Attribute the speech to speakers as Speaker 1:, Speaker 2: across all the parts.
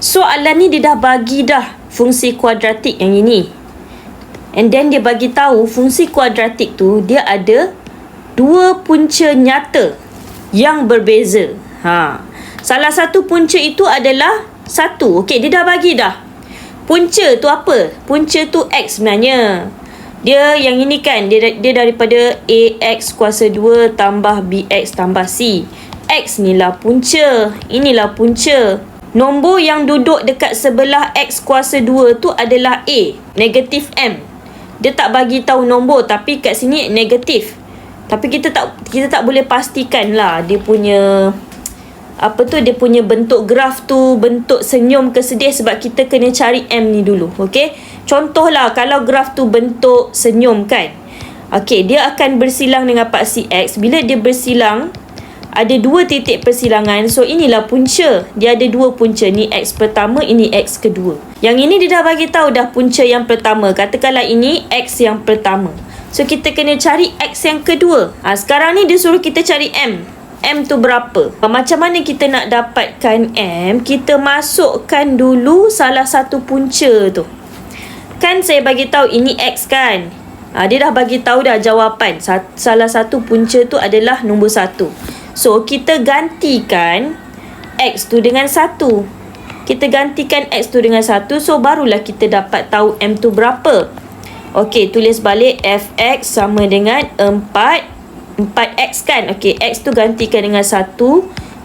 Speaker 1: Soalan ni dia dah bagi dah fungsi kuadratik yang ini. And then dia bagi tahu fungsi kuadratik tu dia ada dua punca nyata yang berbeza. Salah satu punca itu adalah 1. Okey, dia dah bagi dah. Punca tu apa? Punca tu X sebenarnya. Dia yang ini kan, dia daripada AX kuasa 2 tambah BX tambah C. X ni lah punca. Inilah punca. Nombor yang duduk dekat sebelah X kuasa 2 tu adalah A, negatif M. Dia tak bagi tahu nombor tapi kat sini negatif. Tapi kita tak boleh pastikan lah dia punya dia punya bentuk graf tu bentuk senyum ke sedih sebab kita kena cari M ni dulu. Okey. Contohlah kalau graf tu bentuk senyum kan. Okey, dia akan bersilang dengan paksi X. Bila dia bersilang ada dua titik persilangan. So inilah punca. Dia ada dua punca. Ni X pertama, ini X kedua. Yang ini dia dah bagi tahu dah punca yang pertama. Katakanlah ini X yang pertama. So kita kena cari X yang kedua. Sekarang ni dia suruh kita cari M. M tu berapa? Macam mana kita nak dapatkan M? Kita masukkan dulu salah satu punca tu. Kan saya bagi tahu ini X kan? Dia dah bagi tahu dah jawapan. Salah satu punca tu adalah nombor 1. So, kita gantikan X tu dengan 1. Kita gantikan X tu dengan 1. So, barulah kita dapat tahu M tu berapa. Okey, tulis balik Fx sama dengan 4x kan. Okey, X tu gantikan dengan 1.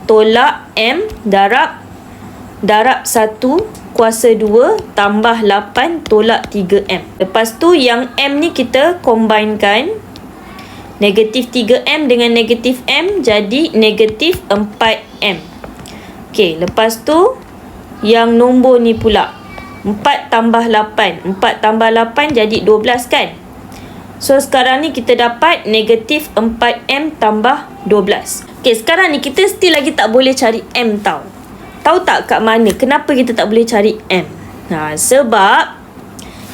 Speaker 1: Tolak M darab 1 kuasa 2 tambah 8 tolak 3M. Lepas tu yang M ni kita combinekan. Negatif 3M dengan negatif M jadi negatif 4M. Okey, lepas tu yang nombor ni pula 4 tambah 8. 4 tambah 8 jadi 12 kan. So sekarang ni kita dapat negatif 4M tambah 12. Okey, sekarang ni kita still lagi tak boleh cari M tau. Tahu tak kat mana? Kenapa kita tak boleh cari M? Sebab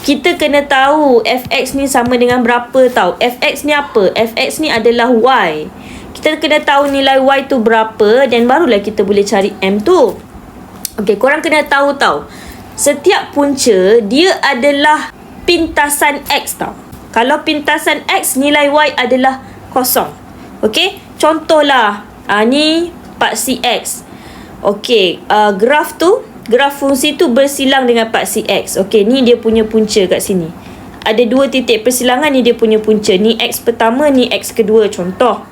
Speaker 1: kita kena tahu Fx ni sama dengan berapa tau. Fx ni apa? Fx ni adalah Y. Kita kena tahu nilai Y tu berapa dan barulah kita boleh cari M tu. Okey, korang kena tahu tau. Setiap punca dia adalah pintasan X tau. Kalau pintasan X, nilai Y adalah kosong. Okey, contohlah. Ni paksi X. Okey, graf fungsi tu bersilang dengan paksi X. Okey, ni dia punya punca kat sini. Ada dua titik persilangan, ni dia punya punca. Ni X pertama, ni X kedua, contoh.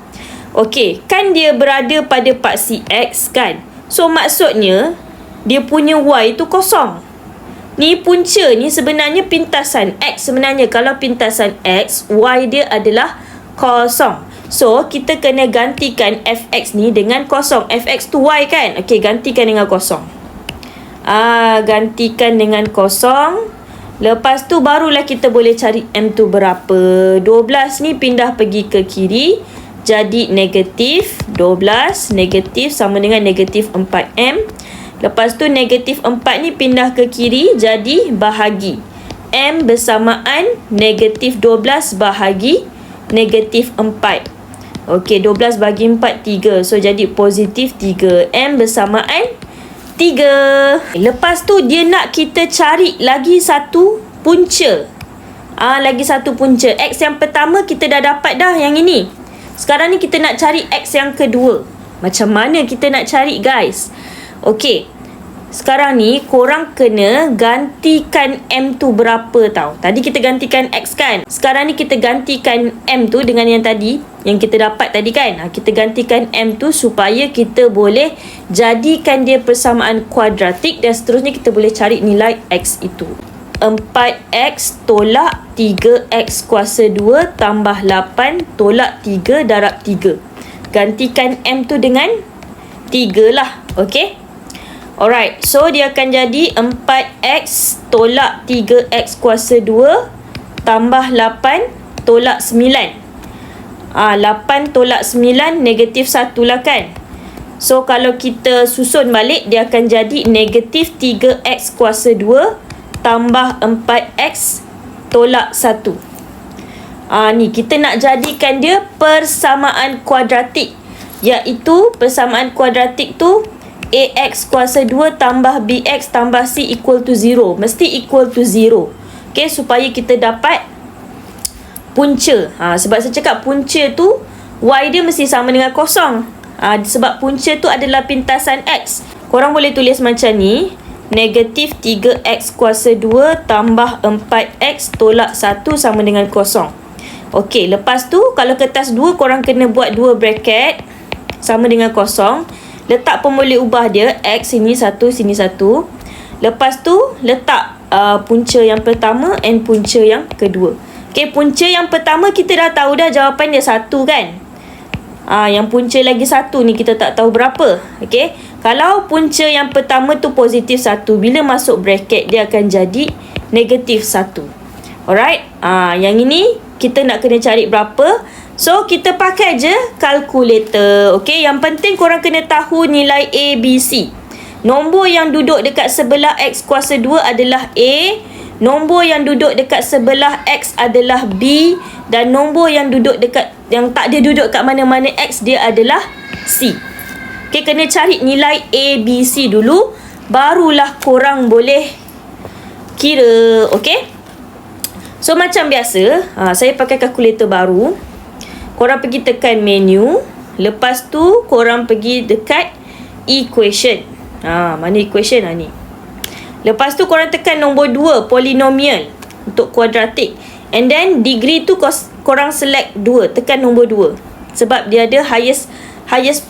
Speaker 1: Okey, kan dia berada pada paksi X kan. So, maksudnya, dia punya Y tu kosong. Ni punca ni sebenarnya pintasan X. Sebenarnya kalau pintasan X, Y dia adalah kosong. So, kita kena gantikan Fx ni dengan kosong. Fx tu Y kan? Okey, gantikan dengan kosong. Gantikan dengan kosong. Lepas tu barulah kita boleh cari M tu berapa. 12 ni pindah pergi ke kiri. Jadi negatif 12. Negatif sama dengan negatif 4M. Lepas tu negatif 4 ni pindah ke kiri. Jadi bahagi. M bersamaan negatif 12 bahagi negatif 4. Okey, 12 bagi 4, 3. So, jadi positif 3. M bersamaan 3. Lepas tu dia nak kita cari lagi satu punca. Lagi satu punca. X yang pertama kita dah dapat dah yang ini. Sekarang ni kita nak cari X yang kedua. Macam mana kita nak cari, guys? Okey. Sekarang ni korang kena gantikan M tu berapa tau. Tadi kita gantikan X kan. Sekarang ni kita gantikan M tu dengan yang tadi, yang kita dapat tadi kan. Kita gantikan M tu supaya kita boleh jadikan dia persamaan kuadratik dan seterusnya kita boleh cari nilai X itu. 4X tolak 3X kuasa 2 tambah 8 tolak 3 darab 3. Gantikan M tu dengan 3 lah. Okey. Alright, so dia akan jadi 4X tolak 3X kuasa 2 tambah 8 tolak 9. 8 tolak 9 negatif 1 lah kan. So, kalau kita susun balik, dia akan jadi negatif 3X kuasa 2 tambah 4X tolak 1. Ni, kita nak jadikan dia persamaan kuadratik. Iaitu persamaan kuadratik tu AX kuasa 2 tambah BX tambah C equal to 0. Mesti equal to 0. Okay, supaya kita dapat punca. Sebab saya cakap punca tu, Y dia mesti sama dengan kosong. Sebab punca tu adalah pintasan X. Korang boleh tulis macam ni. Negatif 3X kuasa 2 tambah 4X tolak 1 sama dengan kosong. Okey, lepas tu kalau kertas 2 korang kena buat 2 bracket sama dengan kosong. Letak pun boleh ubah dia. X sini 1, sini 1. Lepas tu letak punca yang pertama and punca yang kedua. Okey, punca yang pertama kita dah tahu dah jawapan dia 1 kan. Yang punca lagi 1 ni kita tak tahu berapa. Okey, kalau punca yang pertama tu positif 1, bila masuk bracket dia akan jadi negatif 1. Alright, yang ini kita nak kena cari berapa. So, kita pakai je kalkulator. Okey, yang penting korang kena tahu nilai A, B, C. Nombor yang duduk dekat sebelah X kuasa 2 adalah A. Nombor yang duduk dekat sebelah X adalah B. Dan nombor yang duduk dekat, yang tak ada duduk kat mana-mana X, dia adalah C. Okay, kena cari nilai A, B, C dulu. Barulah korang boleh kira. Okay. So, macam biasa, saya pakai kalkulator baru. Korang pergi tekan menu. Lepas tu, korang pergi dekat equation. Mana equation ni? Lepas tu korang tekan nombor 2, polinomial untuk kuadratik. And then degree tu korang select 2, tekan nombor 2. Sebab dia ada highest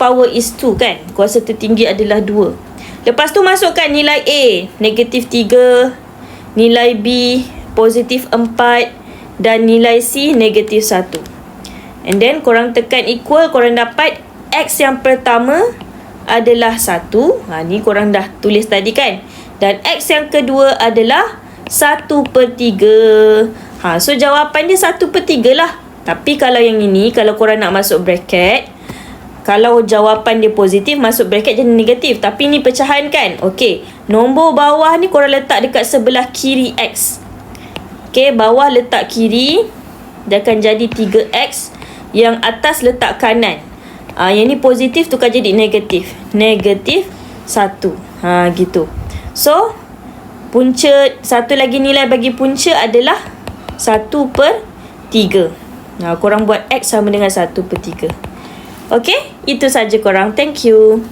Speaker 1: power is 2 kan. Kuasa tertinggi adalah 2. Lepas tu masukkan nilai A, negatif 3, nilai B, positif 4 dan nilai C, negatif 1. And then korang tekan equal, korang dapat X yang pertama adalah 1. Ni korang dah tulis tadi kan. Dan X yang kedua adalah 1/3. So jawapan dia 1/3 lah. Tapi kalau yang ini, kalau korang nak masuk bracket, kalau jawapan dia positif, masuk bracket jadi negatif. Tapi ni pecahan kan. Okey, nombor bawah ni korang letak dekat sebelah kiri X. Okey, bawah letak kiri, dia akan jadi 3X. Yang atas letak kanan. Yang ni positif tukar jadi negatif. Negatif 1. Gitu. So, punca, satu lagi nilai bagi punca adalah 1/3. Korang buat X sama dengan 1/3. Okey, itu saja korang. Thank you.